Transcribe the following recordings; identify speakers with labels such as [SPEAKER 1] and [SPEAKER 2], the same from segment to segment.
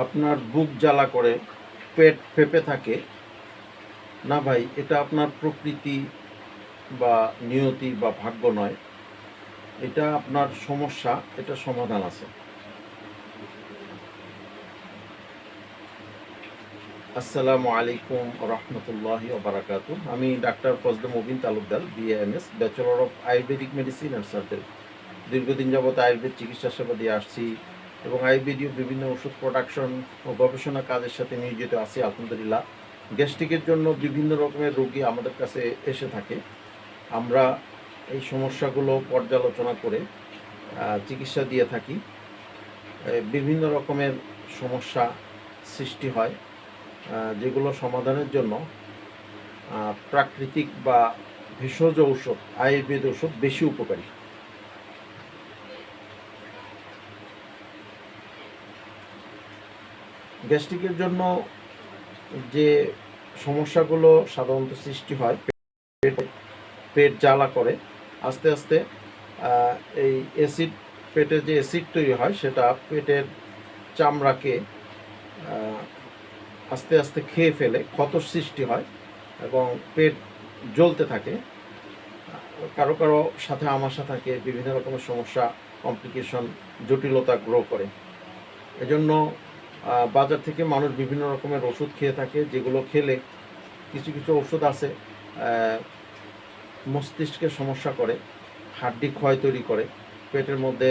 [SPEAKER 1] আপনার বুক জ্বালা করে, পেট ফেঁপে থাকে, না ভাই, এটা আপনার প্রকৃতি বা নিয়তি বা ভাগ্য নয়, এটা আপনার সমস্যা, এটা সমাধান আছে। আসসালামু আলাইকুম রহমতুল্লাহি ওবারাকাতু। আমি doctor Fazle Mubin Talukdar, BAMS, bachelor of Ayurvedic medicine and surgery. দীর্ঘদিন যাবৎ আয়ুর্বেদ চিকিৎসা সেবা দিয়ে আসছি এবং আয়ুর্বেদীয় বিভিন্ন ওষুধ প্রোডাকশন ও গবেষণা কাজের সাথে নিয়োজিত আছি আলহামদুলিল্লাহ। গ্যাস্ট্রিকের জন্য বিভিন্ন রকমের রোগী আমাদের কাছে এসে থাকে। আমরা এই সমস্যাগুলো পর্যালোচনা করে চিকিৎসা দিয়ে থাকি। বিভিন্ন রকমের সমস্যা সৃষ্টি হয়, যেগুলো সমাধানের জন্য প্রাকৃতিক বা ভেষজ ঔষধ, আয়ুর্বেদ ঔষধ বেশি উপকারী। গ্যাস্ট্রিকের জন্য যে সমস্যাগুলো সাধারণত সৃষ্টি হয়, পেট জ্বালা করে, আস্তে আস্তে এই অ্যাসিড, পেটে যে অ্যাসিড তৈরি হয় সেটা পেটের চামড়াকে আস্তে আস্তে খেয়ে ফেলে, ক্ষতর সৃষ্টি হয় এবং পেট জ্বলতে থাকে। কারো কারো সাথে আমার সাথে থাকে বিভিন্ন রকমের সমস্যা, কমপ্লিকেশন, জটিলতা গ্রো করে। এজন্য বাজার থেকে মানুষ বিভিন্ন রকমের ওষুধ খেয়ে থাকে, যেগুলো খেলে কিছু কিছু ওষুধ আছে মস্তিষ্কের সমস্যা করে, হাড্ডি ক্ষয় তৈরি করে, পেটের মধ্যে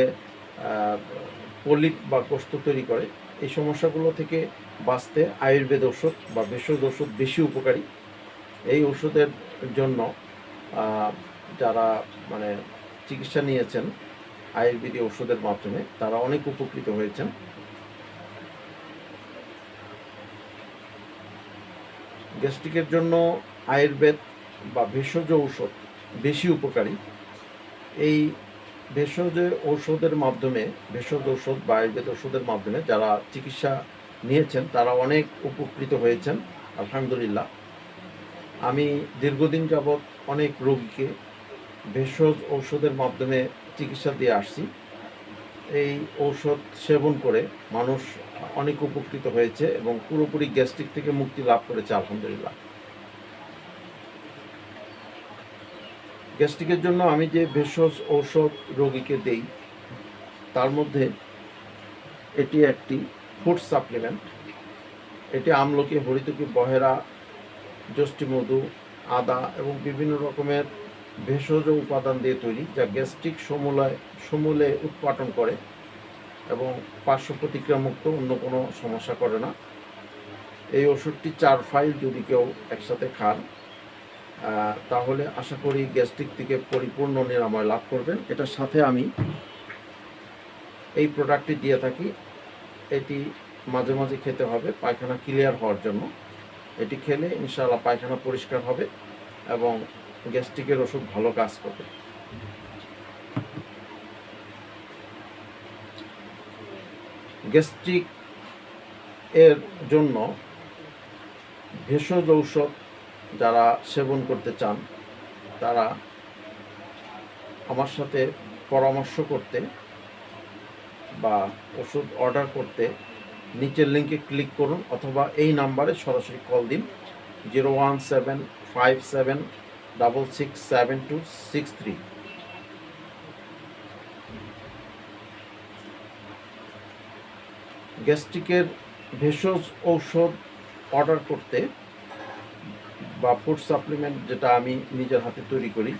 [SPEAKER 1] পলিপ বা কোষ্ঠ তৈরি করে। এই সমস্যাগুলো থেকে বাঁচতে আয়ুর্বেদ ওষুধ বা ভেষজ ওষুধ বেশি উপকারী। এই ওষুধের জন্য যারা চিকিৎসা নিয়েছেন আয়ুর্বেদিক ওষুধের মাধ্যমে, তারা অনেক উপকৃত হয়েছেন। গ্যাস্ট্রিকের জন্য আয়ুর্বেদ বা ভেষজ ঔষধ বেশি উপকারী। এই ভেষজ ঔষধের মাধ্যমে, ভেষজ ঔষধ বা আয়ুর্বেদ ওষুধের মাধ্যমে যারা চিকিৎসা নিয়েছেন তারা অনেক উপকৃত হয়েছেন আলহামদুলিল্লাহ। আমি দীর্ঘদিন যাবৎ অনেক রোগীকে ভেষজ ঔষধের মাধ্যমে চিকিৎসা দিয়ে আসছি। এই ঔষধ সেবন করে মানুষ অনেক উপকৃত হয়েছে এবং পুরোপুরি গ্যাস্ট্রিক থেকে মুক্তি লাভ করেছে আলহামদুলিল্লাহ। গ্যাস্ট্রিকের জন্য আমি যে ভেষজ ঔষধ রোগীকে দেই, তার মধ্যে এটি একটি ফুড সাপ্লিমেন্ট। এটি আমলকি, হরিতকি, বহেরা, যষ্টিমধু, আদা এবং বিভিন্ন রকমের ভেষজ উপাদান দিয়ে তৈরি, যা গ্যাস্ট্রিক সমূলে উৎপাটন করে এবং পার্শ্ব প্রতিক্রিয়ামুক্ত, অন্য কোনো সমস্যা করে না। এই ওষুধটি 4 ফাইল যদি কেউ একসাথে খান, তাহলে আশা করি গ্যাস্ট্রিক থেকে পরিপূর্ণ নিরাময় লাভ করবেন। এটার সাথে আমি এই প্রোডাক্টটি দিয়ে থাকি। এটি মাঝে মাঝে খেতে হবে পায়খানা ক্লিয়ার হওয়ার জন্য। এটি খেলে ইনশাআল্লাহ পায়খানা পরিষ্কার হবে এবং গ্যাস্ট্রিকের ওষুধ ভালো কাজ করবে। গ্যাস্ট্রিক এর জন্য ভেষজ ঔষধ যারা সেবন করতে চান, তারা আমার সাথে পরামর্শ করতে বা ওষুধ অর্ডার করতে নিচের লিঙ্কে ক্লিক করুন অথবা এই নাম্বারে সরাসরি কল দিন 01757667263। গ্যাস্ট্রিকের ভেষজ ঔষধ অর্ডার করতে বা ফুড সাপ্লিমেন্ট, যেটা আমি নিজের হাতে তৈরি করি,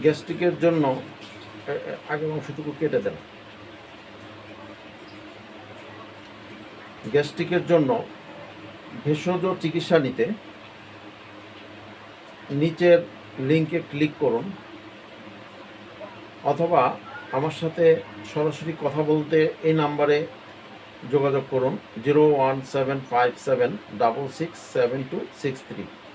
[SPEAKER 1] গ্যাস্ট্রিকের জন্য আগের অংশটুকু কেটে দেন। গ্যাস্ট্রিকের জন্য ভেষজ চিকিৎসা নিতে নিচের লিঙ্কে ক্লিক করুন অথবা আমার সাথে সরাসরি কথা বলতে এই নাম্বারে যোগাযোগ করুন 01757667263।